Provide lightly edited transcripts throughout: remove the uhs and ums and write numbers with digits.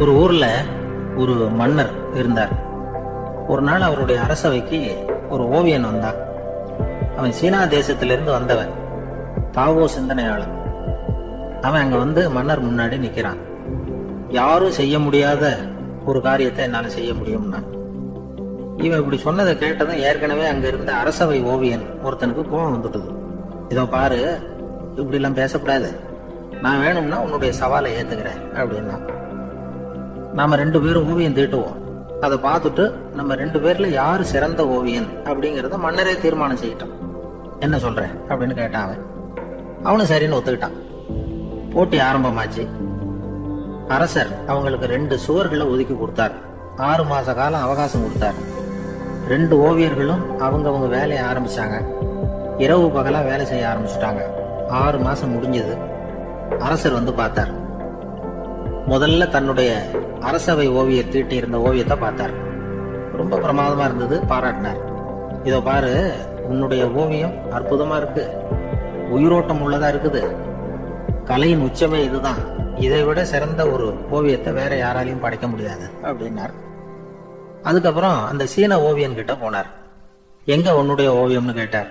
ஒரு ஊர்ல ஒரு மன்னர் இருந்தார். ஒரு நாள் அவருடைய அரசவைக்கு ஒரு ஓவியன் வந்தான். அவன் சீனா தேசத்திலிருந்து வந்தவன், தாவோ சிந்தனையாளன். அவன் அங்க வந்து மன்னர் முன்னாடி நிக்கிறான். யாரும் செய்ய முடியாத ஒரு காரியத்தை என்னால செய்ய முடியும்னா. இவன் இப்படி சொன்னதை கேட்டதும் ஏற்கனவே அங்க இருந்த அரசவை ஓவியன் ஒருத்தனுக்கு கோபம் வந்துட்டது. இதோ பாரு, இப்படி எல்லாம் பேசக்கூடாது, நான் வேணும்னா உன்னுடைய சவாலை ஏத்துக்கிறேன் அப்படின்னா. நாம 2 பேரும் ஓவியம் தீட்டுவோம், அதை பார்த்துட்டு நம்ம 2 பேர்ல யாரு சிறந்த ஓவியன் அப்படிங்கறத மன்னரே தீர்மானம் செய்யட்டும், என்ன சொல்ற அப்படின்னு கேட்டான் அவன். அவனும் சரின்னு ஒத்துக்கிட்டான். போட்டி ஆரம்பமாச்சு. அரசர் அவங்களுக்கு 2 சுவர்களை ஒதுக்கி கொடுத்தார். 6 மாச காலம் அவகாசம் கொடுத்தார். 2 ஓவியர்களும் அவங்க வேலையை ஆரம்பிச்சாங்க. இரவு பகலா வேலை செய்ய ஆரம்பிச்சுட்டாங்க. 6 மாசம் முடிஞ்சது. அரசர் வந்து பார்த்தார். முதல்ல தன்னுடைய அரசவை ஓவியர் தீட்டி இருந்த ஓவியத்தை பார்த்தார். ரொம்ப பிரமாதமா இருந்தது, பாராட்டினார். இதோ பாரு, உன்னுடைய ஓவியம் அற்புதமா இருக்கு, உயிரோட்டம் உள்ளதா இருக்குது, கலையின் உச்சமே இதுதான், இதை விட சிறந்த ஒரு ஓவியத்தை வேற யாராலையும் படைக்க முடியாது அப்படின்னார். அதுக்கப்புறம் அந்த சீன ஓவியன் கிட்ட போனார். எங்க உன்னுடைய ஓவியம்னு கேட்டார்.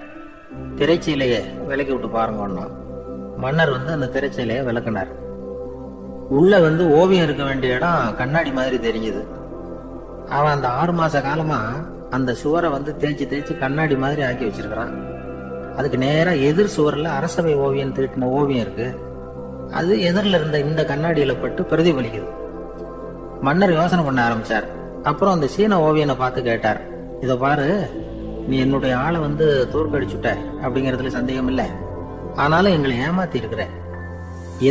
திரைச்சீலையை விலக்கி விட்டு பாருங்க. மன்னர் வந்து அந்த திரைச்சீலையை விளக்குனார். உள்ள வந்து ஓவியம் இருக்க வேண்டிய இடம் கண்ணாடி மாதிரி தெரிஞ்சது. அவன் அந்த 6 மாச காலமா அந்த சுவரை வந்து தேய்ச்சி கண்ணாடி மாதிரி ஆக்கி வச்சிருக்கிறான். அதுக்கு நேரா எதிர் சுவர்ல அரசவை ஓவியன் தீட்டின ஓவியம் இருக்கு. அது எதிரில் இருந்த இந்த கண்ணாடியில பட்டு பிரதிபலிக்குது. மன்னர் யோசனை பண்ண ஆரம்பிச்சார். அப்புறம் அந்த சீன ஓவியனை பார்த்து கேட்டார். இதை பாரு, நீ என்னுடைய ஆளை வந்து தோற்கடிச்சுட்ட அப்படிங்கறதுல சந்தேகம் இல்லை, ஆனாலும் எங்களை ஏமாத்தி இருக்கிற,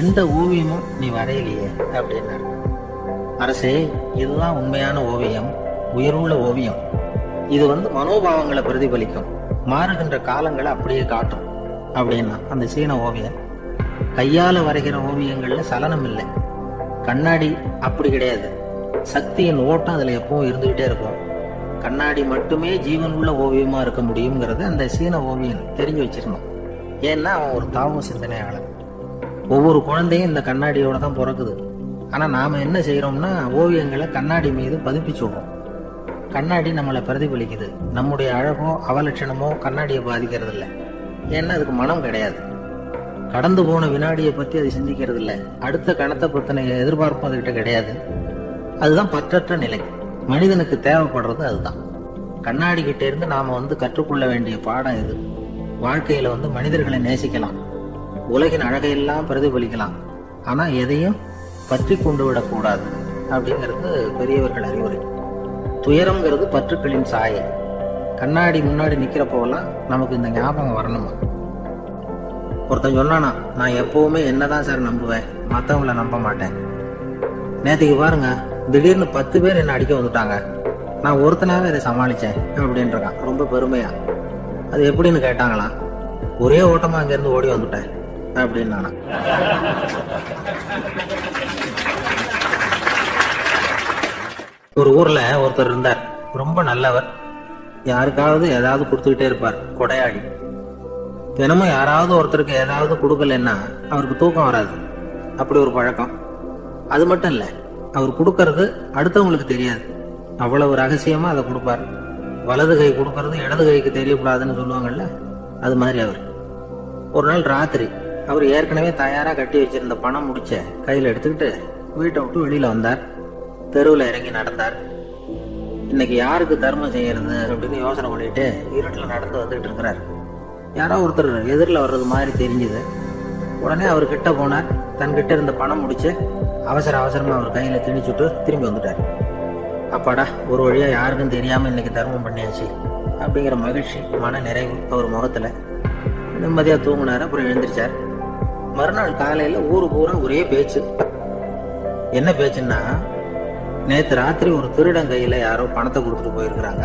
எந்த ஓவியமும் நீ வரையிலையே அப்படின்னாரு. அரசே, இதுதான் உண்மையான ஓவியம், உயிருள்ள ஓவியம். இது வந்து மனோபாவங்களை பிரதிபலிக்கும், மாறுகின்ற காலங்களை அப்படியே காட்டும் அப்படின்னா அந்த சீன ஓவியன். கையால வரைகிற ஓவியங்கள்ல சலனம் இல்லை, கண்ணாடி அப்படி கிடையாது, சக்தியின் ஓட்டம் அதுல எப்பவும் இருந்துகிட்டே இருக்கும். கண்ணாடி மட்டுமே ஜீவன் உள்ள ஓவியமா இருக்க முடியுங்கிறத அந்த சீன ஓவியன் தெரிஞ்சு வச்சிருந்தான். ஏன்னா அவன் ஒரு தாவோ சிந்தனையாளன். ஒவ்வொரு குழந்தையும் இந்த கண்ணாடியோட தான் பிறக்குது. ஆனா நாம என்ன செய்யறோம்னா ஓவியங்களை கண்ணாடி மீது பதிப்பிச்சு விடுறோம். கண்ணாடி நம்மளை பிரதிபலிக்குது. நம்முடைய அழகோ அவலட்சணமோ கண்ணாடியை பாதிக்கிறது இல்லை. ஏன்னா அதுக்கு மனம் கிடையாது. கடந்து போன வினாடியை பத்தி அது சிந்திக்கிறது இல்லை. அடுத்த கணத்தை பத்தின எதிர்பார்ப்பு அதுகிட்ட கிடையாது. அதுதான் பற்றற்ற நிலை. மனிதனுக்கு தேவைப்படுறது அதுதான். கண்ணாடி கிட்ட இருந்து நாம வந்து கற்றுக்கொள்ள வேண்டிய பாடம் இது. வாழ்க்கையில வந்து மனிதர்களை நேசிக்கலாம், உலகின் அழகையெல்லாம் பிரதிபலிக்கலாம், ஆனா எதையும் பற்றி கொண்டு விடக்கூடாது அப்படிங்கிறது பெரியவர்கள் அறிவுரை. துயரம்ங்கிறது பற்றுக்களின் சாயை. கண்ணாடி முன்னாடி நிக்கிறப்போலாம் நமக்கு இந்த ஞாபகம் வரணுமா. ஒருத்தன் சொன்னானா, நான் எப்பவுமே என்னதான் சார் நம்புவேன், மற்றவங்கள நம்ப மாட்டேன். நேற்றுக்கு பாருங்க, திடீர்னு 10 பேர் என்ன அடிக்க வந்துட்டாங்க, நான் ஒருத்தனாவே இதை சமாளிச்சேன் அப்படின்றான் ரொம்ப பெருமையா. அது எப்படின்னு கேட்டாங்களாம். ஒரே ஓட்டமா அங்கிருந்து ஓடி வந்துட்டேன் அப்படின்னு. ஒரு ஊர்ல ஒருத்தர் இருந்தார். ரொம்ப நல்லவர். யாருக்காவது ஏதாவது கொடுத்துக்கிட்டே இருப்பார், கொடையாடி. தினமும் யாராவது ஒருத்தருக்கு ஏதாவது கொடுக்கலன்னா அவருக்கு தூக்கம் வராது. அப்படி ஒரு பழக்கம். அது மட்டும் இல்ல, அவர் கொடுக்கறது அடுத்தவங்களுக்கு தெரியாது, அவ்வளவு ரகசியமா அதை கொடுப்பார். வலது கை கொடுக்கறது இடது கைக்கு தெரியக்கூடாதுன்னு சொல்லுவாங்கல்ல, அது மாதிரி அவர். ஒரு நாள் ராத்திரி அவர் ஏற்கனவே தயாரா கட்டி வச்சிருந்த பணம் முடிச்ச கையில எடுத்துக்கிட்டு வீட்டை விட்டு வெளியில வந்தார். தெருவில் இறங்கி நடந்தார். இன்னைக்கு யாருக்கு தர்மம் செய்யறது அப்படின்னு யோசனை பண்ணிட்டு இருட்டில் நடந்து வந்துட்டு இருக்கிறார். யாரோ ஒருத்தர் எதிரில் வர்றது மாதிரி தெரிஞ்சுது. உடனே அவர் கிட்ட போனார். தன்கிட்ட இருந்த பணம் முடிச்சு அவசரமா அவர் கையில திணிச்சுட்டு திரும்பி வந்துட்டார். அப்பாடா, ஒரு வழியா யாருக்கும் தெரியாம இன்னைக்கு தர்மம் பண்ணியாச்சு அப்படிங்கிற மகிழ்ச்சி, மன நிறைவு அவர் முகத்துல. நிம்மதியா தூங்கினார். அப்புறம் எழுந்திரிச்சார். மறுநாள் காலையில ஊரு பூரா ஒரே பேச்சு. என்ன பேச்சுன்னா, நேத்து ராத்திரி ஒரு திருடன் கையில யாரோ பணத்தை கொடுத்துட்டு போயிருக்கிறாங்க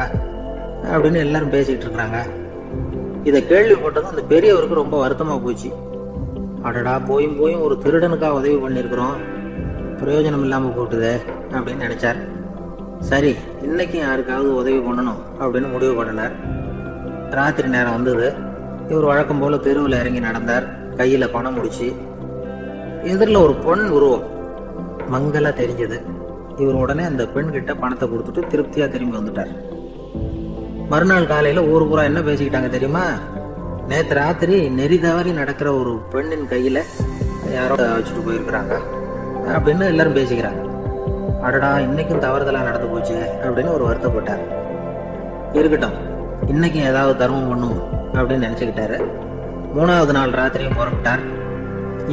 அப்படின்னு எல்லாரும் பேசிட்டு இருக்கிறாங்க. இதை கேள்விப்பட்டதும் அந்த பெரியவருக்கு ரொம்ப வருத்தமா போச்சு. அடடா, போயும் ஒரு திருடனுக்கா உதவி பண்ணிருக்கிறோம், பிரயோஜனம் இல்லாம போட்டுதே அப்படின்னு நினைச்சார். சரி, இன்னைக்கும் யாருக்காவது உதவி பண்ணணும் அப்படின்னு முடிவு பண்ணினார். ராத்திரி நேரம் வந்தது. இவர் வழக்கம் போல தெருவில் இறங்கி நடந்தார். கையில பணம் முடிச்சு. எதிரில் ஒரு பொன் உருவம் மங்கலா தெரிஞ்சது. இவர் உடனே அந்த பெண் கிட்ட பணத்தை கொடுத்துட்டு திருப்தியா திரும்பி வந்துட்டார். மறுநாள் காலையில ஊர் பூரா என்ன பேசிக்கிட்டாங்க தெரியுமா? நேற்று ராத்திரி நெறி தவறி நடக்கிற ஒரு பெண்ணின் கையில யாரோ வச்சுட்டு போயிருக்கிறாங்க அப்படின்னு எல்லாரும் பேசிக்கிறாங்க. அடடா, இன்னைக்கும் தவறுதலா நடந்து போச்சு அப்படின்னு ஒரு வருத்தப்பட்டார். இருக்கட்டும், இன்னைக்கும் ஏதாவது தர்மம் பண்ணும் அப்படின்னு நினைச்சுக்கிட்டாரு. 3வது நாள் ராத்திரியும் புறப்பட்டார்.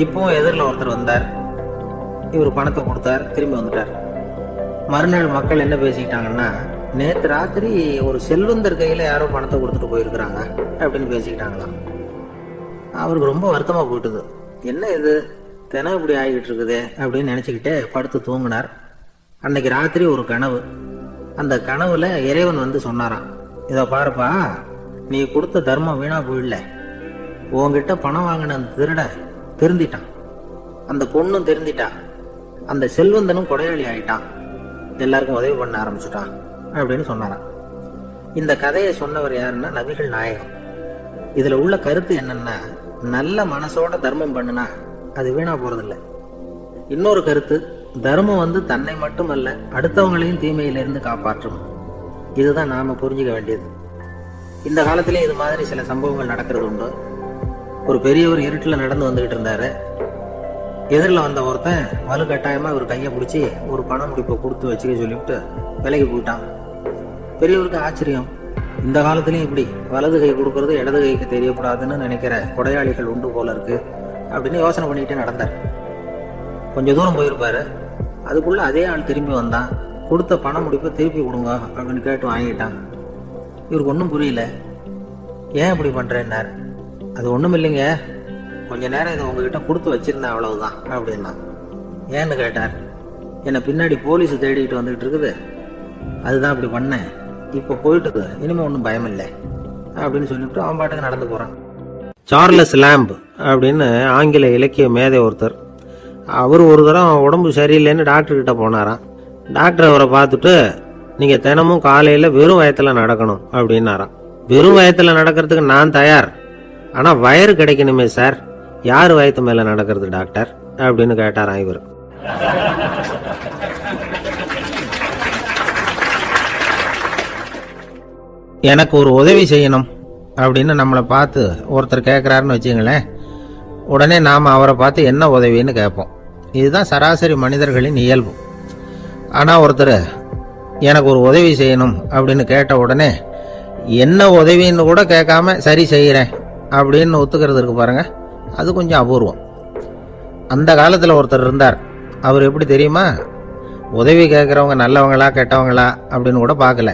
இப்பவும் எதிரில் ஒருத்தர் வந்தார். இவர் பணத்தை கொடுத்தார், திரும்பி வந்துட்டார். மறுநாள் மக்கள் என்ன பேசிக்கிட்டாங்கன்னா, நேற்று ராத்திரி ஒரு செல்வந்தர் கையில யாரோ பணத்தை கொடுத்துட்டு போயிருக்கிறாங்க அப்படின்னு பேசிக்கிட்டாங்களாம். அவருக்கு ரொம்ப வருத்தமா போயிட்டுது. என்ன இது தினம் இப்படி ஆகிட்டு இருக்குது அப்படின்னு நினைச்சுக்கிட்டே படுத்து தூங்கினார். அன்னைக்கு ராத்திரி ஒரு கனவு. அந்த கனவுல இறைவன் வந்து சொன்னாராம், இதை பாருப்பா, நீ கொடுத்த தர்மம் வீணா போயிடல. உன்கிட்ட பணம் வாங்கின அந்த திருட திருந்திட்டான், அந்த பொண்ணும் திருந்திட்டான், அந்த செல்வந்தனும் கொடையாளி ஆயிட்டான், எல்லாருக்கும் உதவி பண்ண ஆரம்பிச்சுட்டான் அப்படின்னு சொன்னாராம். இந்த கதையை சொன்னவர் யாருன்னா நபிகள் நாயகம். இதுல உள்ள கருத்து என்னன்னா, நல்ல மனசோட தர்மம் பண்ணுனா அது வீணா போறதில்லை. இன்னொரு கருத்து, தர்மம் வந்து தன்னை மட்டுமல்ல அடுத்தவங்களையும் தீமையிலிருந்து காப்பாற்றும். இதுதான் நாம புரிஞ்சுக்க வேண்டியது. இந்த காலத்திலே இது மாதிரி சில சம்பவங்கள் நடக்கிறது உண்டு. ஒரு பெரியவர் இருட்டில் நடந்து வந்துகிட்டு இருந்தாரு. எதிரில் வந்த ஒருத்தன் வலு கட்டாயமா இவர் கையை பிடிச்சி ஒரு பண முடிப்பை கொடுத்து வச்சுக்க சொல்லிவிட்டு விலைக்கு போயிட்டான். பெரியவருக்கு ஆச்சரியம். இந்த காலத்திலயும் இப்படி வலது கை கொடுக்கறது இடது கைக்கு தெரியக்கூடாதுன்னு நினைக்கிற கொடையாளிகள் உண்டு போல இருக்கு அப்படின்னு யோசனை பண்ணிட்டு நடந்தார். கொஞ்சம் தூரம் போயிருப்பாரு. அதுக்குள்ள அதே ஆள் திரும்பி வந்தான். கொடுத்த பண முடிப்பை திருப்பி கொடுங்க அப்படின்னு கேட்டு வாங்கிட்டான். இவருக்கு ஒன்றும் புரியல. ஏன் இப்படி பண்றேன்னார். அது ஒண்ணும் இல்லைங்க, கொஞ்ச நேரம் இதை உங்ககிட்ட கொடுத்து வச்சிருந்தேன், அவ்வளவுதான் அப்படின்னா. ஏன்னு கேட்டார். என்னை பின்னாடி போலீஸ் தேடிட்டு வந்துகிட்டு இருக்குது, அதுதான் அப்படி பண்ணேன். இப்ப போயிட்டு இனிமே ஒன்றும் பயம் இல்லை அப்படின்னு சொல்லிட்டு அவன் பாட்டுக்கு நடந்து போறான். சார்லஸ் லாம்ப் அப்படின்னு ஆங்கில இலக்கிய மேதை ஒருத்தர். அவர் ஒரு தரம் உடம்பு சரியில்லைன்னு டாக்டர் கிட்ட போனாராம். டாக்டர் அவரை பார்த்துட்டு, நீங்க தினமும் காலையில வெறும் வயத்துல நடக்கணும் அப்படின்னாராம். வெறும் வயத்துல நடக்கிறதுக்கு நான் தயார், ஆனா வயிறு கிடைக்கணுமே சார், யாரு வயத்து மேல நடக்கிறது டாக்டர் அப்படின்னு கேட்டாராம் இவர். எனக்கு ஒரு உதவி செய்யணும் அப்படின்னு நம்மளை பார்த்து ஒருத்தர் கேட்குறாருன்னு வச்சுங்களேன். உடனே நாம் அவரை பார்த்து என்ன உதவின்னு கேட்போம். இதுதான் சராசரி மனிதர்களின் இயல்பு. ஆனால் ஒருத்தர் எனக்கு ஒரு உதவி செய்யணும் அப்படின்னு கேட்ட உடனே என்ன உதவின்னு கூட கேட்காம சரி செய்கிறேன் அப்படின்னு ஒத்துக்கிறது இருக்கு பாருங்க, அது கொஞ்சம் அபூர்வம். அந்த காலத்தில் ஒருத்தர் இருந்தார். அவர் எப்படி தெரியுமா? உதவி கேட்குறவங்க நல்லவங்களா கெட்டவங்களா அப்படின்னு கூட பார்க்கல,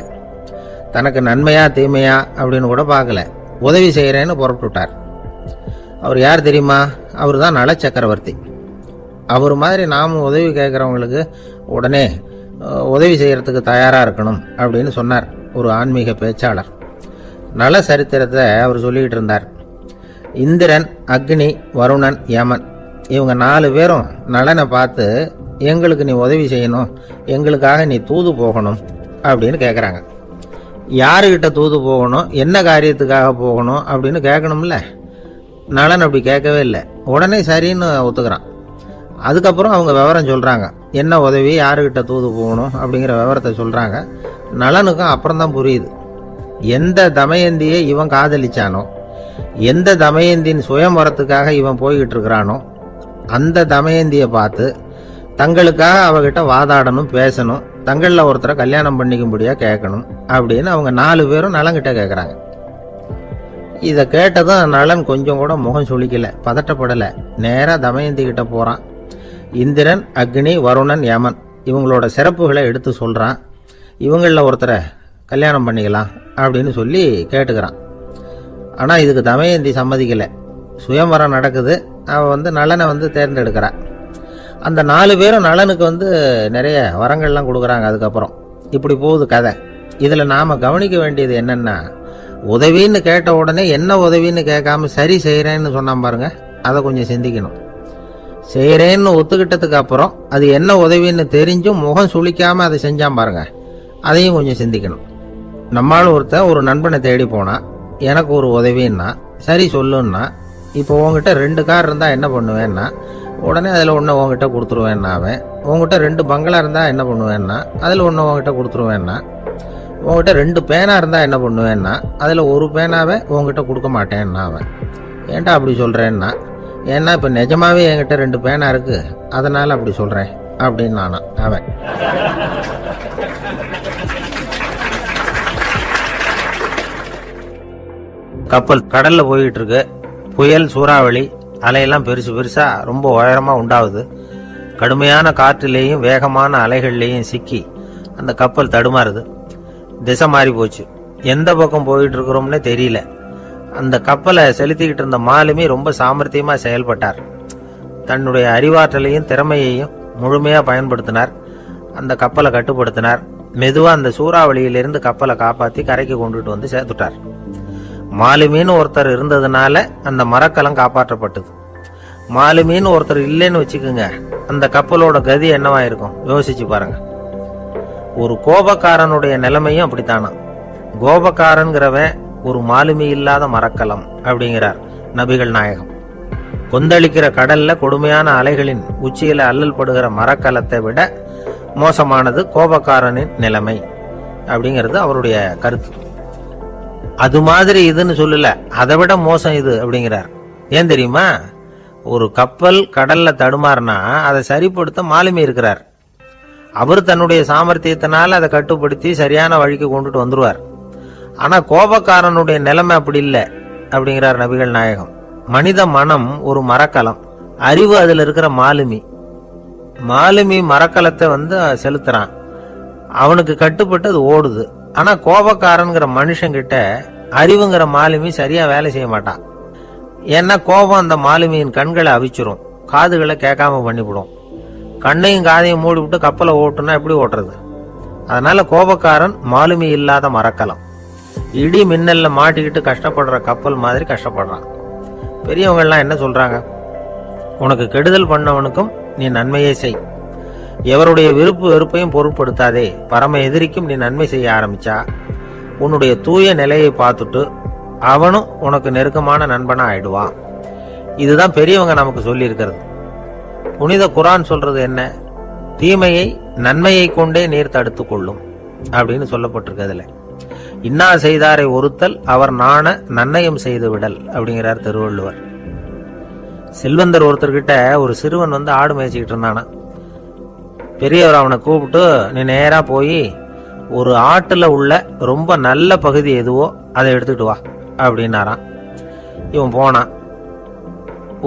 தனக்கு நன்மையா தீமையா அப்படின்னு கூட பார்க்கல, உதவி செய்கிறேன்னு புறப்பட்டுட்டார். அவர் யார் தெரியுமா? அவர் தான் நல சக்கரவர்த்தி. அவர் மாதிரி நாமும் உதவி கேட்குறவங்களுக்கு உடனே உதவி செய்யறதுக்கு தயாராக இருக்கணும் அப்படின்னு சொன்னார் ஒரு ஆன்மீக பேச்சாளர். நல சரித்திரத்தை அவர் சொல்லிக்கிட்டு இருந்தார். இந்திரன், அக்னி, வருணன், யமன் இவங்க 4 பேரும் நலனை பார்த்து, எங்களுக்கு நீ உதவி செய்யணும், எங்களுக்காக நீ தூது போகணும் அப்படின்னு கேட்குறாங்க. யாருக்கிட்ட தூது போகணும், என்ன காரியத்துக்காக போகணும் அப்படின்னு கேட்கணும்ல. நலன் அப்படி கேட்கவே இல்லை, உடனே சரின்னு ஒத்துக்கிறான். அதுக்கப்புறம் அவங்க விவரம் சொல்றாங்க, என்ன உதவி, யாருக்கிட்ட தூது போகணும் அப்படிங்கிற விவரத்தை சொல்றாங்க. நலனுக்கும் அப்புறம் தான் புரியுது, எந்த தமயந்தியை இவன் காதலிச்சானோ, எந்த தமயந்தின் சுயம்பரத்துக்காக இவன் போய்கிட்டு இருக்கிறானோ அந்த தமயந்தியை பார்த்து தங்களுக்காக அவகிட்ட வாதாடணும், பேசணும், தங்களில் ஒருத்தரை கல்யாணம் பண்ணிக்கும்படியா கேட்கணும் அப்படின்னு அவங்க 4 பேரும் நலன்கிட்ட கேட்குறாங்க. இதை கேட்டதும் நலன் கொஞ்சம் கூட முகம் சுளிக்கல, பதட்டப்படலை. நேராக தமயந்தி கிட்ட போகிறான். இந்திரன், அக்னி, வருணன், யமன் இவங்களோட சிறப்புகளை எடுத்து சொல்கிறான். இவங்களில் ஒருத்தரை கல்யாணம் பண்ணிக்கலாம் அப்படின்னு சொல்லி கேட்டுக்கிறான். ஆனால் இதுக்கு தமயந்தி சம்மதிக்கலை. சுயம்பரம் நடக்குது, அவன் நலனை தேர்ந்தெடுக்கிறான். அந்த 4 பேரும் நலனுக்கு நிறைய வரங்கள்லாம் கொடுக்குறாங்க. அதுக்கப்புறம் இப்படி போகுது கதை. இதில் நாம் கவனிக்க வேண்டியது என்னென்னா, உதவின்னு கேட்ட உடனே என்ன உதவின்னு கேட்காம சரி செய்கிறேன்னு சொன்னான் பாருங்க, அதை கொஞ்சம் சிந்திக்கணும். செய்கிறேன்னு ஒத்துக்கிட்டதுக்கு அப்புறம் அது என்ன உதவின்னு தெரிஞ்சும் முகம் சுளிக்காமல் அதை செஞ்சான் பாருங்க, அதையும் கொஞ்சம் சிந்திக்கணும். நம்மளால ஒருத்தன் ஒரு நண்பனை தேடி போனா, எனக்கு ஒரு உதவின்னா சரி சொல்லுன்னா, இப்போ உங்ககிட்ட 2 கார் இருந்தால் என்ன பண்ணுவேன்னா, உடனே அதில் ஒன்று உங்ககிட்ட கொடுத்துருவேன்னா அவன். உங்ககிட்ட 2 பங்களா இருந்தால் என்ன பண்ணுவேன்னா அதில் ஒன்று உங்ககிட்ட கொடுத்துருவேன்னா. உங்ககிட்ட 2 பேனா இருந்தால் என்ன பண்ணுவேன்னா அதில் ஒரு பேனாவை உங்ககிட்ட கொடுக்க மாட்டேன்னா அவன். ஏன்டா அப்படி சொல்கிறேன்னா, ஏன்னா இப்போ நிஜமாவே என்கிட்ட 2 பேனா இருக்குது, அதனால் அப்படி சொல்கிறேன் அப்படின்னு நானா அவன். கப்பல் கடல்ல போயிட்டு இருக்கு. புயல், சூறாவளி, அலையெல்லாம் பெருசு பெருசா ரொம்ப உயரமா உண்டாகுது. கடுமையான காற்றிலேயும் வேகமான அலைகள்லேயும் சிக்கி அந்த கப்பல் தடுமாறுது. திசை மாறி போச்சு. எந்த பக்கம் போயிட்டு இருக்கிறோம்னே தெரியல. அந்த கப்பலை செலுத்திக்கிட்டு இருந்த மாலுமி ரொம்ப சாமர்த்தியமா செயல்பட்டார். தன்னுடைய அறிவாற்றலையும் திறமையையும் முழுமையா பயன்படுத்தினார். அந்த கப்பலை கட்டுப்படுத்தினார். மெதுவா அந்த சூறாவளியிலிருந்து கப்பலை காப்பாத்தி கரைக்கு கொண்டுட்டு வந்து சேர்த்துட்டார். மாலுமின்னு ஒருத்தர் இருந்ததுனால அந்த மரக்கலம் காப்பாற்றப்பட்டது. மாலுமின்னு ஒருத்தர் இல்லைன்னு வச்சுக்கோங்க, அந்த கப்பலோட கதி என்னவா இருக்கும் யோசிச்சு பாருங்க. ஒரு கோபக்காரனுடைய நிலைமையும் அப்படித்தானா. கோபக்காரன்கிறவன் ஒரு மாலுமி இல்லாத மரக்கலம் அப்படிங்கிறார் நபிகள் நாயகம். கொந்தளிக்கிற கடல்ல கொடுமையான அலைகளின் உச்சியில அல்லல் படுகிற மரக்கலத்தை விட மோசமானது கோபக்காரனின் நிலைமை அப்படிங்கிறது அவருடைய கருத்து. அது மாதிரி இதுன்னு சொல்லல, அதை விட மோசம் இது அப்படிங்கிறார். ஏன் தெரியுமா? ஒரு கப்பல் கடல்ல தடுமாறினா அதை சரிப்படுத்த மாலுமி இருக்கிறார். அவர் தன்னுடைய சாமர்த்தியத்தினால அதை கட்டுப்படுத்தி சரியான வழிக்கு கொண்டுட்டு வந்துருவார். ஆனா கோபக்காரனுடைய நிலைமை அப்படி இல்லை அப்படிங்கிறார் நபிகள் நாயகம். மனித மனம் ஒரு மரக்கலம், அறிவு அதுல இருக்கிற மாலுமி. மாலுமி மரக்கலத்தை செலுத்துறான், அவனுக்கு கட்டுப்பட்டு அது ஓடுது. ஆனா கோபக்காரன்கிற மனுஷங்கிட்ட அறிவுங்கிற மாலுமி சரியா வேலை செய்ய மாட்டான். ஏன்னா கோபம் அந்த மாலுமியின் கண்களை அவிச்சிரும், காதுகளை கேட்காம பண்ணிவிடும். கண்ணையும் காதையும் மூடி விட்டு கப்பலை ஓட்டுனா எப்படி ஓட்டுறது? அதனால கோபக்காரன் மாலுமி இல்லாத மரக்கலம். இடி மின்னல்ல மாட்டிக்கிட்டு கஷ்டப்படுற கப்பல் மாதிரி கஷ்டப்படுறான். பெரியவங்க எல்லாம் என்ன சொல்றாங்க? உனக்கு கெடுதல் பண்ணவனுக்கும் நீ நன்மையே செய். எவருடைய விருப்பு வெறுப்பையும் பொருட்படுத்தாதே. பரம எதிரிக்கும் நீ நன்மை செய்ய ஆரம்பிச்சா உன்னுடைய தூய நிலையை பார்த்துட்டு அவனும் உனக்கு நெருக்கமான நண்பனா ஆயிடுவான். இதுதான் பெரியவங்க நமக்கு சொல்லி இருக்கிறது. புனித குர்ஆன் சொல்றது என்ன? தீமையை நன்மையை கொண்டே நீர் தடுத்து கொள்ளும் அப்படின்னு சொல்லப்பட்டிருக்கிறதுல. இன்னா செய்தாரை ஒருத்தல் அவர் நாண நன்னயம் செய்து விடல் அப்படிங்கிறார் திருவள்ளுவர். செல்வந்தர் ஒருத்தர்கிட்ட ஒரு சிறுவன் ஆடு மேய்ச்சிக்கிட்டு இருந்தானா. பெரியவர் அவனை கூப்பிட்டு, நீ நேரா போய் ஒரு ஆட்டுல உள்ள ரொம்ப நல்ல பகுதி எதுவோ அதை எடுத்துட்டு வா அப்படின்னாராம். இவன் போனான்.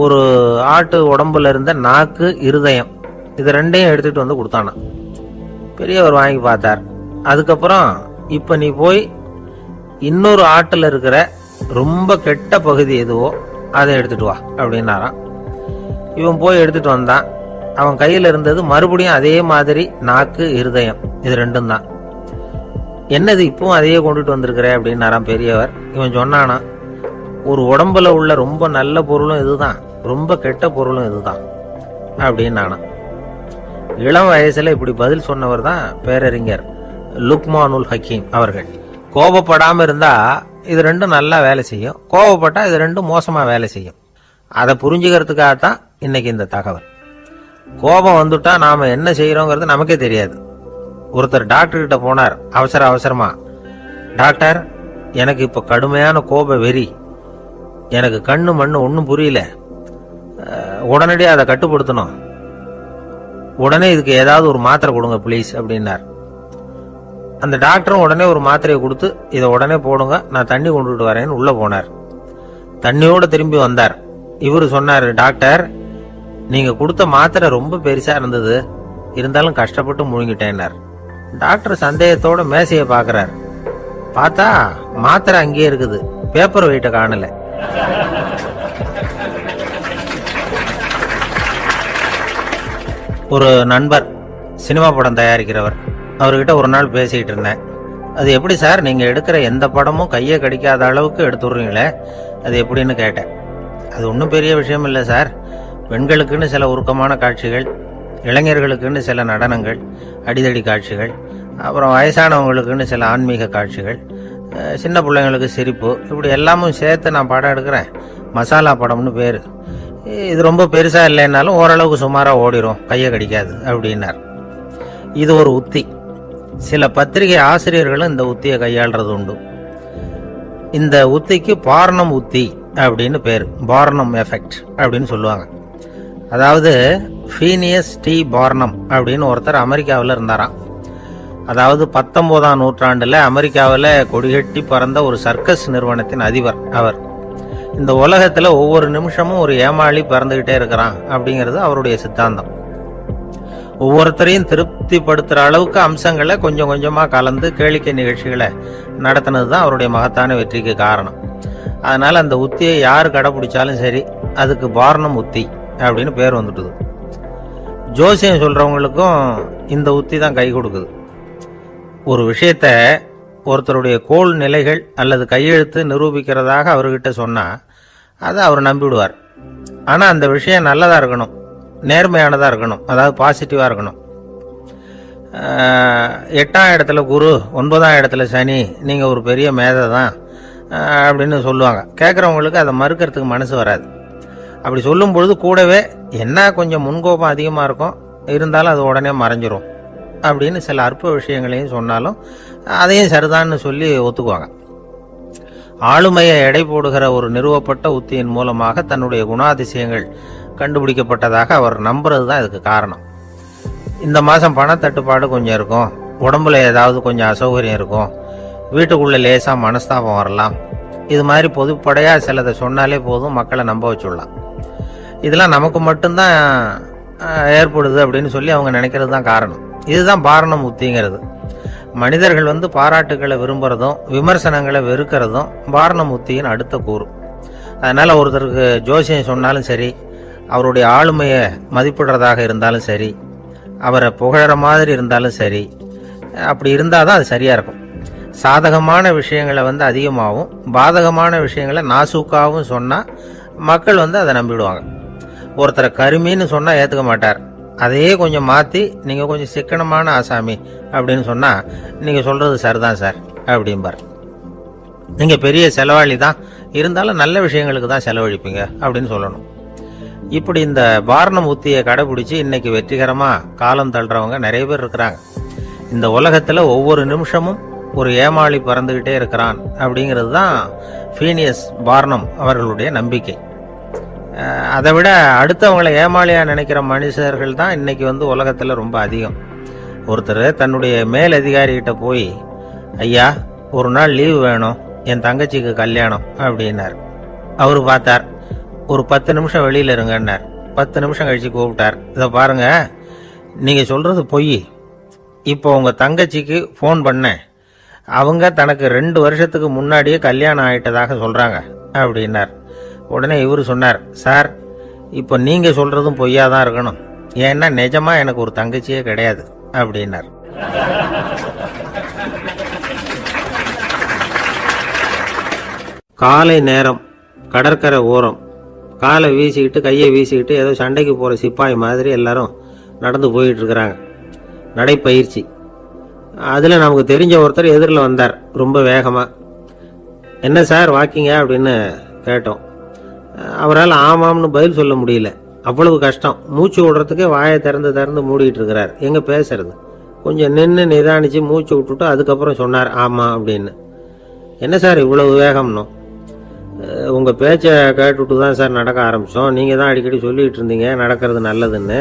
ஒரு ஆட்டு உடம்புல இருந்த நாக்கு, இருதயம், இது 2ஐயும் எடுத்துட்டு வந்து கொடுத்தானா. பெரியவர் வாங்கி பார்த்தார். அதுக்கப்புறம் இப்ப நீ போய் இன்னொரு ஆட்டுல இருக்கிற ரொம்ப கெட்ட பகுதி எதுவோ அதை எடுத்துட்டு வா அப்படின்னாராம். இவன் போய் எடுத்துட்டு வந்தான். அவன் கையில இருந்தது மறுபடியும் அதே மாதிரி நாக்கு, இருதயம், இது 2ம் தான். என்னது இப்பவும் அதையே கொண்டுட்டு வந்திருக்கிற அப்படின்னாராம் பெரியவர். இவன் சொன்னானா, ஒரு உடம்புல உள்ள ரொம்ப நல்ல பொருளும் இதுதான், ரொம்ப கெட்ட பொருளும் இதுதான் அப்படின்னானா. இளம் வயசுல இப்படி பதில் சொன்னவர் தான் பேரறிஞர் லுக்மானுல் ஹக்கீம் அவர்கள். கோபப்படாம இருந்தா இது 2ம் நல்லா வேலை செய்யும், கோபப்பட்டா இது 2ம் மோசமா வேலை செய்யும். அதை புரிஞ்சுக்கிறதுக்காகத்தான் இன்னைக்கு இந்த தகவல். கோபம் வந்துட்டா நாம என்ன செய்யறோங்கிறது நமக்கே தெரியாது. ஒருத்தர் டாக்டர் கிட்ட போனார் அவசரமா. டாக்டர், எனக்கு இப்ப கடுமையான கோப வெறி, எனக்கு கண்ணு மண்ணு ஒன்னும் புரியல, உடனடியாக அதை கட்டுப்படுத்தணும், உடனே இதுக்கு ஏதாவது ஒரு மாத்திரை கொடுங்க பிளீஸ் அப்படின்னார். அந்த டாக்டரும் உடனே ஒரு மாத்திரையை கொடுத்து, இதை உடனே போடுங்க, நான் தண்ணி கொண்டுட்டு வரேன்னு உள்ள போனார். தண்ணியோட திரும்பி வந்தார். இவரு சொன்னார், டாக்டர், நீங்க கொடுத்த மாத்திரை ரொம்ப பெருசா இருந்தது, இருந்தாலும் கஷ்டப்பட்டு முழுங்கிட்டேன்னார். டாக்டர் சந்தேகத்தோட மேசையை பாக்குறாரு. பார்த்தா மாத்திரை அங்கேயே இருக்குது, பேப்பர் வெயிட்ட காணல. ஒரு நண்பர் சினிமா படம் தயாரிக்கிறவர், அவர்கிட்ட ஒரு நாள் பேசிக்கிட்டு இருந்தேன். அது எப்படி சார், நீங்க எடுக்கிற எந்த படமும் கையை கடிக்காத அளவுக்கு எடுத்துடுறீங்களே, அது எப்படின்னு கேட்டேன். அது ஒன்றும் பெரிய விஷயம் இல்லை சார், பெண்களுக்குன்னு சில உருக்கமான காட்சிகள், இளைஞர்களுக்குன்னு சில நடனங்கள், அடிதடி காட்சிகள், அப்புறம் வயசானவங்களுக்குன்னு சில ஆன்மீக காட்சிகள், சின்ன பிள்ளைங்களுக்கு சிரிப்பு, இப்படி எல்லாமும் சேர்த்து நான் படம் எடுக்கிறேன். மசாலா படம்னு பேர். இது ரொம்ப பெருசா இல்லைன்னாலும் ஓரளவுக்கு சுமாரா ஓடிரும், கையை கடிக்காது அப்படின்னார். இது ஒரு உத்தி. சில பத்திரிகை ஆசிரியர்களும் இந்த உத்தியை கையாளுறது உண்டு. இந்த உத்திக்கு பார்னம் உத்தி அப்படின்னு பேரு. பார்னம் எஃபெக்ட் அப்படின்னு சொல்லுவாங்க. அதாவது ஃபீனியஸ் டி பார்னம் அப்படின்னு ஒருத்தர் அமெரிக்காவில் இருந்தாராம். அதாவது 19ஆம் நூற்றாண்டுல அமெரிக்காவில் கொடிகட்டி பறந்த ஒரு சர்க்கஸ் நிறுவனத்தின் அதிபர் அவர். இந்த உலகத்துல ஒவ்வொரு நிமிஷமும் ஒரு ஏமாளி பறந்துகிட்டே இருக்கிறான் அப்படிங்கிறது அவருடைய சித்தாந்தம். ஒவ்வொருத்தரையும் திருப்திப்படுத்துற அளவுக்கு அம்சங்களை கொஞ்சம் கொஞ்சமா கலந்து கேளிக்கை நிகழ்ச்சிகளை நடத்தினது தான் அவருடைய மகத்தான வெற்றிக்கு காரணம். அதனால அந்த உத்தியை யார் கடைபிடிச்சாலும் சரி, அதுக்கு பார்னம் உத்தி அப்படின்னு பேர் வந்துட்டுது. ஜோசியம் சொல்றவங்களுக்கும் இந்த உத்தி தான் கை கொடுக்குது. ஒரு விஷயத்த ஒருத்தருடைய கோள் நிலைகள் அல்லது கையெழுத்து நிரூபிக்கிறதாக அவர்கிட்ட சொன்னா அதை அவர் நம்பிவிடுவார். ஆனா அந்த விஷயம் நல்லதா இருக்கணும், நேர்மையானதா இருக்கணும், அதாவது பாசிட்டிவா இருக்கணும். 8ஆம் இடத்துல குரு, 9ஆம் இடத்துல சனி, நீங்க ஒரு பெரிய மேதை தான் அப்படின்னு சொல்லுவாங்க. கேட்குறவங்களுக்கு அதை மறுக்கிறதுக்கு மனசு வராது. அப்படி சொல்லும் பொழுது கூடவே என்ன கொஞ்சம் முன்கோபம் அதிகமாக இருக்கும், இருந்தாலும் அது உடனே மறைஞ்சிரும் அப்படின்னு சில அற்ப விஷயங்களையும் சொன்னாலும் அதையும் சரிதான்னு சொல்லி ஒத்துக்குவாங்க. ஆளுமையை எடை போடுகிற ஒரு நிறுவப்பட்ட உத்தியின் மூலமாக தன்னுடைய குணாதிசயங்கள் கண்டுபிடிக்கப்பட்டதாக அவர் நம்புறது தான் இதுக்கு காரணம். இந்த மாதம் பணத்தட்டுப்பாடு கொஞ்சம் இருக்கும், உடம்புல ஏதாவது கொஞ்சம் அசௌகரியம் இருக்கும், வீட்டுக்குள்ள லேசா மனஸ்தாபம் வரலாம், இது மாதிரி பொதுப்படையா சிலதை சொன்னாலே போதும் மக்களை நம்ப வச்சுடலாம். இதெல்லாம் நமக்கு மட்டும்தான் ஏற்படுது அப்படின்னு சொல்லி அவங்க நினைக்கிறது தான் காரணம். இதுதான் பார்னம் உத்திங்கிறது. மனிதர்கள் பாராட்டுகளை விரும்புறதும் விமர்சனங்களை வெறுக்கிறதும் பார்னம் உத்தியின் அடுத்த கூறு. அதனால ஒருத்தருக்கு ஜோசியம் சொன்னாலும் சரி, அவருடைய ஆளுமையை மதிப்பிடுறதாக இருந்தாலும் சரி, அவரை புகழற மாதிரி இருந்தாலும் சரி, அப்படி இருந்தாதான் அது சரியா இருக்கும். சாதகமான விஷயங்களை அதிகமாகவும் பாதகமான விஷயங்களை நாசூக்காவும் சொன்னா மக்கள் அதை நம்பிடுவாங்க. ஒருத்தரை கருமின்னு சொன்னா ஏத்துக்க மாட்டார். அதையே கொஞ்சம் மாத்தி நீங்க கொஞ்சம் சிக்கனமான ஆசாமி அப்படின்னு சொன்னா நீங்க சொல்றது சரிதான் சார் அப்படிம்பார். நீங்க பெரிய செலவாளி தான், இருந்தாலும் நல்ல விஷயங்களுக்கு தான் செலவழிப்பீங்க அப்படின்னு சொல்லணும். இப்படி இந்த பார்னம் உத்தியை கடைபிடிச்சு இன்னைக்கு வெற்றிகரமா காலம் தள்ளுறவங்க நிறைய பேர் இருக்கிறாங்க. இந்த உலகத்துல ஒவ்வொரு நிமிஷமும் ஒரு ஏமாளி பறந்துகிட்டே இருக்கிறான் அப்படிங்கிறது தான் ஃபீனியஸ் பார்னம் அவர்களுடைய நம்பிக்கை. அதை விட அடுத்தவங்களை ஏமாளியா நினைக்கிற மனுஷர்கள் தான் இன்னைக்கு உலகத்துல ரொம்ப அதிகம். ஒருத்தர் தன்னுடைய மேல் அதிகாரிகிட்ட போய், ஐயா ஒரு நாள் லீவு வேணும், என் தங்கச்சிக்கு கல்யாணம் அப்படின்னார். அவரு பார்த்தார், ஒரு 10 நிமிஷம் வெளியில இருங்கன்னார். 10 நிமிஷம் கழிச்சு கூப்பிட்டார், இதை பாருங்க நீங்க சொல்றது பொய், இப்போ உங்க தங்கச்சிக்கு போன் பண்ணேன், அவங்க தனக்கு 2 வருஷத்துக்கு முன்னாடியே கல்யாணம் ஆயிட்டதாக சொல்றாங்க அப்படின்னார். உடனே இவரு சொன்னார், சார் இப்போ நீங்க சொல்றதும் பொய்யாதான் இருக்கணும், ஏன்னா நிஜமா எனக்கு ஒரு தங்கச்சியே கிடையாது அப்படின்னார். காலை நேரம், கடற்கரை ஓரம், காலை வீசிக்கிட்டு கையை வீசிக்கிட்டு ஏதோ சண்டைக்கு போற சிப்பாய் மாதிரி எல்லாரும் நடந்து போயிட்டு இருக்கிறாங்க. நடைப்பயிற்சி. அதுல நமக்கு தெரிஞ்ச ஒருத்தர் எதிரில் வந்தார் ரொம்ப வேகமா. என்ன சார் வாக்கிங்க அப்படின்னு கேட்டோம். அவரால் ஆமாம்னு பதில் சொல்ல முடியல, அவ்வளவு கஷ்டம். மூச்சு விடுறதுக்கே வாயை திறந்து திறந்து மூடிட்டு இருக்கிறார். எங்க பேசுறது? கொஞ்சம் நின்று நிதானிச்சு மூச்சு விட்டுட்டு அதுக்கப்புறம் சொன்னார் ஆமா அப்படின்னு. என்ன சார் இவ்வளவு வேகம்னோ? உங்க பேச்சை கேட்டுட்டு தான் சார் நடக்க ஆரம்பிச்சோம். நீங்க தான் அடிக்கடி சொல்லிட்டு இருந்தீங்க நடக்கிறது நல்லதுன்னு.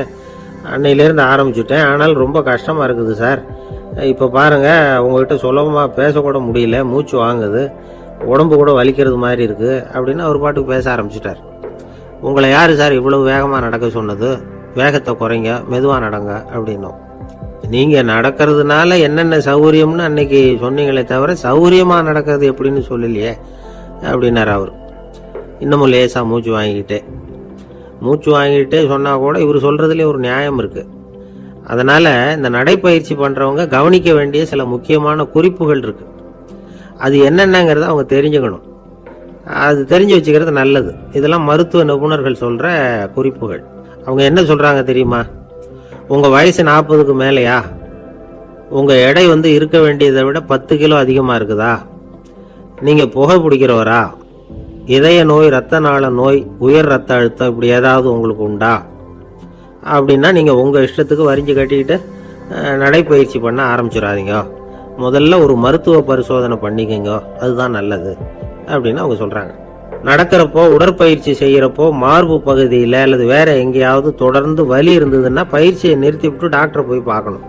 அன்னையிலேருந்து ஆரம்பிச்சுட்டேன், ஆனால் ரொம்ப கஷ்டமா இருக்குது சார். இப்ப பாருங்க, உங்ககிட்ட சுலபமா பேசக்கூட முடியல, மூச்சு வாங்குது, உடம்பு கூட வலிக்கிறது மாதிரி இருக்கு அப்படின்னு அவர் பாட்டுக்கு பேச ஆரம்பிச்சுட்டார். உங்களை யாரு சார் இவ்வளவு வேகமா நடக்க சொன்னது? வேகத்தை குறைங்க, மெதுவா நடங்க அப்படின்னும். நீங்க நடக்கிறதுனால என்னென்ன சௌகரியம்னு அன்னைக்கு சொன்னீங்களே தவிர சௌகரியமா நடக்கிறது எப்படின்னு சொல்லலையே அப்படின்னாரு அவர். இன்னமும் லேசா மூச்சு வாங்கிக்கிட்டே சொன்னா கூட இவர் சொல்றதுல ஒரு நியாயம் இருக்கு. அதனால இந்த நடைப்பயிற்சி பண்றவங்க கவனிக்க வேண்டிய சில முக்கியமான குறிப்புகள் இருக்கு. அது என்னென்னங்கிறத அவங்க தெரிஞ்சுக்கணும். அது தெரிஞ்சு வச்சுக்கிறது நல்லது. இதெல்லாம் மருத்துவ நிபுணர்கள் சொல்ற குறிப்புகள். அவங்க என்ன சொல்றாங்க தெரியுமா? உங்க வயசு 40க்கு மேலையா? உங்க எடை இருக்க வேண்டியதை விட 10 கிலோ அதிகமா இருக்குதா? நீங்க புகை பிடிக்கிறவரா? இதய நோய், இரத்த நாள நோய், உயர் ரத்த அழுத்தம் இப்படி ஏதாவது உங்களுக்கு உண்டா அப்படின்னா நீங்கள் உங்கள் இஷ்டத்துக்கு வரிஞ்சு கட்டிக்கிட்டு நடைப்பயிற்சி பண்ண ஆரம்பிச்சிடாதீங்க. முதல்ல ஒரு மருத்துவ பரிசோதனை பண்ணிக்கோங்க, அதுதான் நல்லது அப்படின்னு அவங்க சொல்கிறாங்க. நடக்கிறப்போ, உடற்பயிற்சி செய்கிறப்போ மார்பு பகுதியில் அல்லது வேற எங்கேயாவது தொடர்ந்து வலி இருந்ததுன்னா பயிற்சியை நிறுத்தி விட்டு டாக்டரை போய் பார்க்கணும்.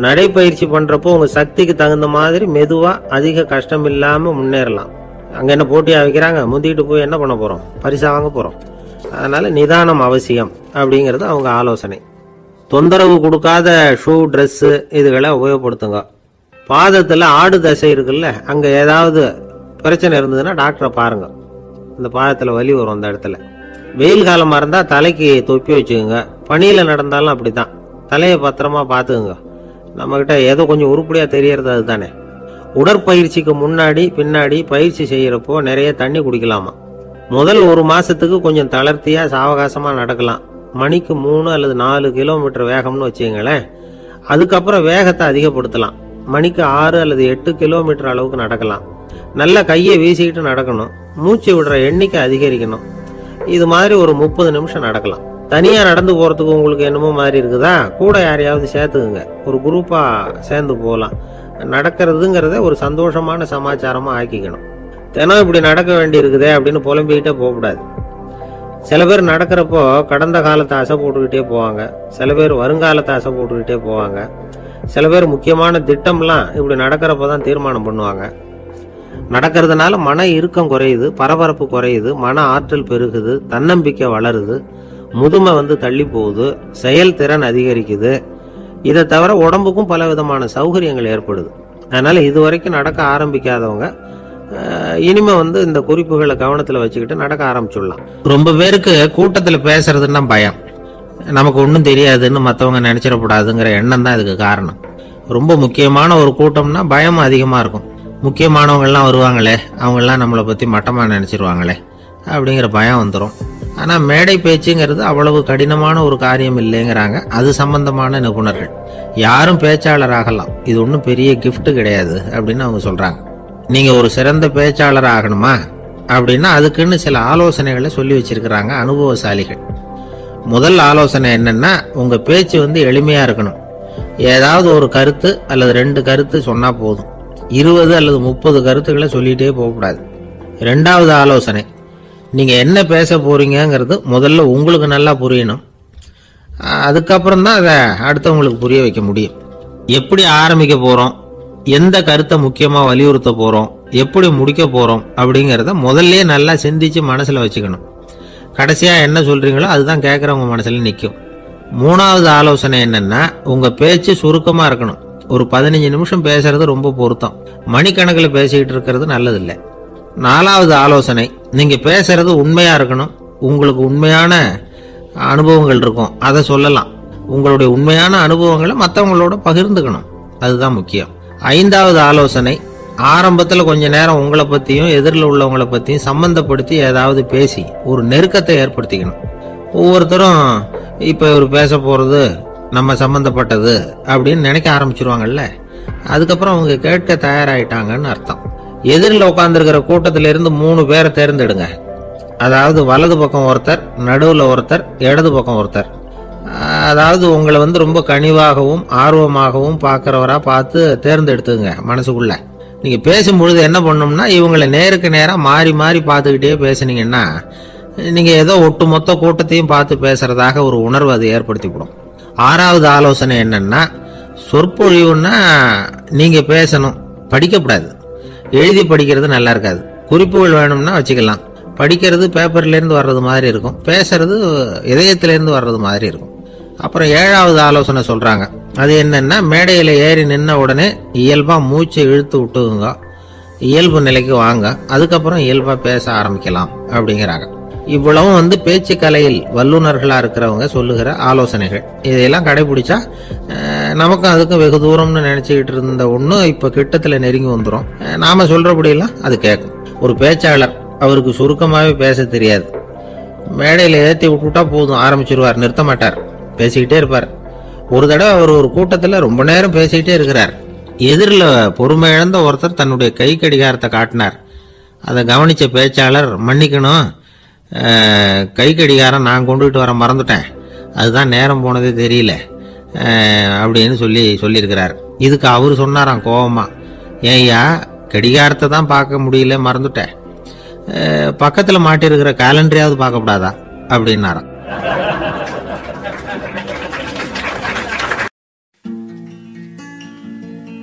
நடைப்பயிற்சி பண்ணுறப்போ உங்கள் சக்திக்கு தகுந்த மாதிரி மெதுவாக அதிக கஷ்டம் இல்லாமல் முன்னேறலாம். அங்கே என்ன போட்டியாக வைக்கிறாங்க, முந்திக்கிட்டு போய் என்ன பண்ண போகிறோம், பரிசா வாங்க போகிறோம். அதனால் நிதானம் அவசியம் அப்படிங்கிறது அவங்க ஆலோசனை. தொந்தரவு கொடுக்காத ஷூ, ட்ரெஸ்ஸு இதுகளை உபயோகப்படுத்துங்க. பாதத்தில் ஆடு தசை இருக்குல்ல, அங்கே ஏதாவது பிரச்சனை இருந்ததுன்னா டாக்டரை பாருங்கள். இந்த பாதத்தில் வலி வரும் அந்த இடத்துல. வெயில் காலமாக இருந்தால் தலைக்கு தொப்பி வச்சுக்கோங்க. பனியில் நடந்தாலும் அப்படி தான், தலையை பத்திரமா பார்த்துக்குங்க. நம்மக்கிட்ட ஏதோ கொஞ்சம் உருப்படியாக தெரியறது அதுதானே. உடற்பயிற்சிக்கு முன்னாடி பின்னாடி பயிற்சி செய்கிறப்போ நிறைய தண்ணி குடிக்கலாமா. முதல் 1 மாதத்துக்கு கொஞ்சம் தளர்த்தியாக சாவகாசமாக நடக்கலாம். மணிக்கு 3 அல்லது 4 கிலோமீட்டர் வேகம்னு வச்சுங்களேன். அதுக்கப்புறம் வேகத்தை அதிகப்படுத்தலாம். மணிக்கு 6 அல்லது 8 கிலோமீட்டர் அளவுக்கு நடக்கலாம். நல்ல கையை வீசிக்கிட்டு நடக்கணும். மூச்சு விடுற எண்ணிக்கை அதிகரிக்கணும். இது மாதிரி ஒரு 30 நிமிஷம் நடக்கலாம். தனியாக நடந்து போகிறதுக்கு உங்களுக்கு என்னமோ மாதிரி இருக்குதா, கூட யாரையாவது சேர்த்துக்குங்க. ஒரு குரூப்பாக சேர்ந்து போகலாம். நடக்கிறதுங்கிறத ஒரு சந்தோஷமான சமாச்சாரமாக ஆக்கிக்கணும். தினம் இப்படி நடக்க வேண்டி இருக்குதே அப்படின்னு புலம்பிக்கிட்டே போகக்கூடாது. சில பேர் நடக்கிறப்போ கடந்த காலத்தை அசை போட்டுக்கிட்டே போவாங்க. சில பேர் வருங்காலத்தை அசை போட்டுக்கிட்டே போவாங்க. சில பேர் முக்கியமான திட்டம்லாம் இப்படி நடக்கிறப்ப தான் தீர்மானம் பண்ணுவாங்க. நடக்கிறதுனால மன இறுக்கம் குறையுது, பரபரப்பு குறையுது, மன ஆற்றல் பெருகுது, தன்னம்பிக்கை வளருது, முதுமை தள்ளி போகுது, செயல்திறன் அதிகரிக்குது. இதை தவிர உடம்புக்கும் பல விதமான சௌகரியங்கள் ஏற்படுது. அதனால இதுவரைக்கும் நடக்க ஆரம்பிக்காதவங்க இனிமே இந்த குறிப்புகளை கவனத்தில் வச்சுக்கிட்டு நடக்க ஆரம்பிச்சுடலாம். ரொம்ப பேருக்கு கூட்டத்தில் பேசுறதுன்னா பயம். நமக்கு ஒன்றும் தெரியாதுன்னு மற்றவங்க நினைச்சிடக்கூடாதுங்கிற எண்ணம் தான் இதுக்கு காரணம். ரொம்ப முக்கியமான ஒரு கூட்டம்னா பயம் அதிகமாக இருக்கும். முக்கியமானவங்கள்லாம் வருவாங்களே, அவங்கெல்லாம் நம்மளை பற்றி மட்டமாக நினச்சிருவாங்களே அப்படிங்கிற பயம் வந்துடும். ஆனால் மேடை பேச்சுங்கிறது அவ்வளவு கடினமான ஒரு காரியம் இல்லைங்கிறாங்க அது சம்பந்தமான நிபுணர்கள். யாரும் பேச்சாளர் ஆகலாம், இது ஒன்றும் பெரிய கிஃப்ட் கிடையாது அப்படின்னு அவங்க சொல்கிறாங்க. நீங்கள் ஒரு சிறந்த பேச்சாளர் ஆகணுமா அப்படின்னா அதுக்குன்னு சில ஆலோசனைகளை சொல்லி வச்சிருக்கிறாங்க அனுபவசாலிகள். முதல் ஆலோசனை என்னன்னா, உங்கள் பேச்சு எளிமையாக இருக்கணும். ஏதாவது ஒரு கருத்து அல்லது 2 கருத்து சொன்னால் போதும். 20 அல்லது 30 கருத்துக்களை சொல்லிகிட்டே போகக்கூடாது. 2வது ஆலோசனை, நீங்கள் என்ன பேச போறீங்கிறது முதல்ல உங்களுக்கு நல்லா புரியணும். அதுக்கப்புறம் தான் அதை அடுத்தவங்களுக்கு புரிய வைக்க முடியும். எப்படி ஆரம்பிக்க போகிறோம், எந்த கருத்தை முக்கியமாக வலியுறுத்த போகிறோம், எப்படி முடிக்க போகிறோம் அப்படிங்கிறத முதல்ல நல்லா சிந்திச்சு மனசில் வச்சுக்கணும். கடைசியாக என்ன சொல்கிறீங்களோ அதுதான் கேட்குறவங்க மனசில் நிற்கும். 3வது ஆலோசனை என்னென்னா, உங்கள் பேச்சு சுருக்கமாக இருக்கணும். ஒரு 15 நிமிஷம் பேசுறது ரொம்ப பொருத்தம். மணிக்கணக்கில் பேசிக்கிட்டு இருக்கிறது நல்லதில்லை. 4வது ஆலோசனை, நீங்கள் பேசுறது உண்மையாக இருக்கணும். உங்களுக்கு உண்மையான அனுபவங்கள் இருக்கும், அதை சொல்லலாம். உங்களுடைய உண்மையான அனுபவங்களை மற்றவங்களோட பகிர்ந்துக்கணும், அதுதான் முக்கியம். 5வது ஆலோசனை, ஆரம்பத்தில் கொஞ்ச நேரம் உங்களை பற்றியும் எதிரில் உள்ளவங்களை பற்றியும் சம்பந்தப்படுத்தி ஏதாவது பேசி ஒரு நெருக்கத்தை ஏற்படுத்திக்கணும். ஒவ்வொருத்தரும் இப்போ இவர் பேச போகிறது நம்ம சம்பந்தப்பட்டது அப்படின்னு நினைக்க ஆரம்பிச்சிருவாங்கல்ல, அதுக்கப்புறம் அவங்க கேட்க தயாராகிட்டாங்கன்னு அர்த்தம். எதிரில் உட்காந்துருக்கிற கூட்டத்திலிருந்து 3 பேரை தேர்ந்தெடுங்க. அதாவது வலது பக்கம் ஒருத்தர், நடுவில் ஒருத்தர், இடது பக்கம் ஒருத்தர். அதாவது உங்களை ரொம்ப கனிவாகவும் ஆர்வமாகவும் பார்க்குறவராக பார்த்து தேர்ந்தெடுத்துங்க மனசுக்குள்ள. நீங்கள் பேசும்பொழுது என்ன பண்ணணும்னா, இவங்களை நேருக்கு நேராக மாறி மாறி பார்த்துக்கிட்டே பேசுனீங்கன்னா நீங்கள் ஏதோ ஒட்டுமொத்த கூட்டத்தையும் பார்த்து பேசுறதாக ஒரு உணர்வு அதை ஏற்படுத்திவிடும். 6வது ஆலோசனை என்னன்னா, சொற்பொழிவுன்னா நீங்கள் பேசணும், படிக்கக்கூடாது. எழுதி படிக்கிறது நல்லா இருக்காது. குறிப்புகள் வேணும்னா வச்சுக்கலாம். படிக்கிறது பேப்பர்லேருந்து வர்றது மாதிரி இருக்கும், பேசுறது இதயத்திலேருந்து வர்றது மாதிரி இருக்கும். அப்புறம் 7வது ஆலோசனை சொல்கிறாங்க. அது என்னன்னா, மேடையில் ஏறி நின்ன உடனே இயல்பாக மூச்சை இழுத்து விட்டுங்க, இயல்பு நிலைக்கு வாங்க, அதுக்கப்புறம் இயல்பாக பேச ஆரம்பிக்கலாம் அப்படிங்கிறாங்க. இவ்வளவும் பேச்சு கலையில் வல்லுநர்களாக இருக்கிறவங்க சொல்லுகிற ஆலோசனைகள். இதையெல்லாம் கடைபிடிச்சா நமக்கும் அதுக்கும் வெகு தூரம்னு நினச்சிக்கிட்டு இருந்த ஒன்று இப்போ கிட்டத்தில் நெருங்கி வந்துடும். நாம் சொல்கிறபடியெல்லாம் அது கேட்கும். ஒரு பேச்சாளர், அவருக்கு சுருக்கமாகவே பேச தெரியாது. மேடையில் ஏற்றி விட்டுட்டா போதும், ஆரம்பிச்சிருவார், நிறுத்த மாட்டார், பேசிக்கிட்டே இருப்பார். ஒரு தடவை அவர் ஒரு கூட்டத்தில் ரொம்ப நேரம் பேசிக்கிட்டே இருக்கிறார். எதிரில் பொறுமை இழந்த ஒருத்தர் தன்னுடைய கை கடிகாரத்தை காட்டினார். அதை கவனித்த பேச்சாளர், மன்னிக்கணும், கை கடிகாரம் நான் கொண்டுகிட்டு வர மறந்துட்டேன், அதுதான் நேரம் போனதே தெரியல அப்படின்னு சொல்லியிருக்கிறார். இதுக்கு அவர் சொன்னாராம் கோபமா, ஏய்யா கடிகாரத்தை தான் பார்க்க முடியல மறந்துட்டேன், பக்கத்தில் மாட்டிருக்கிற கேலண்டரையாவது பார்க்கக்கூடாதா அப்படின்னாராம்.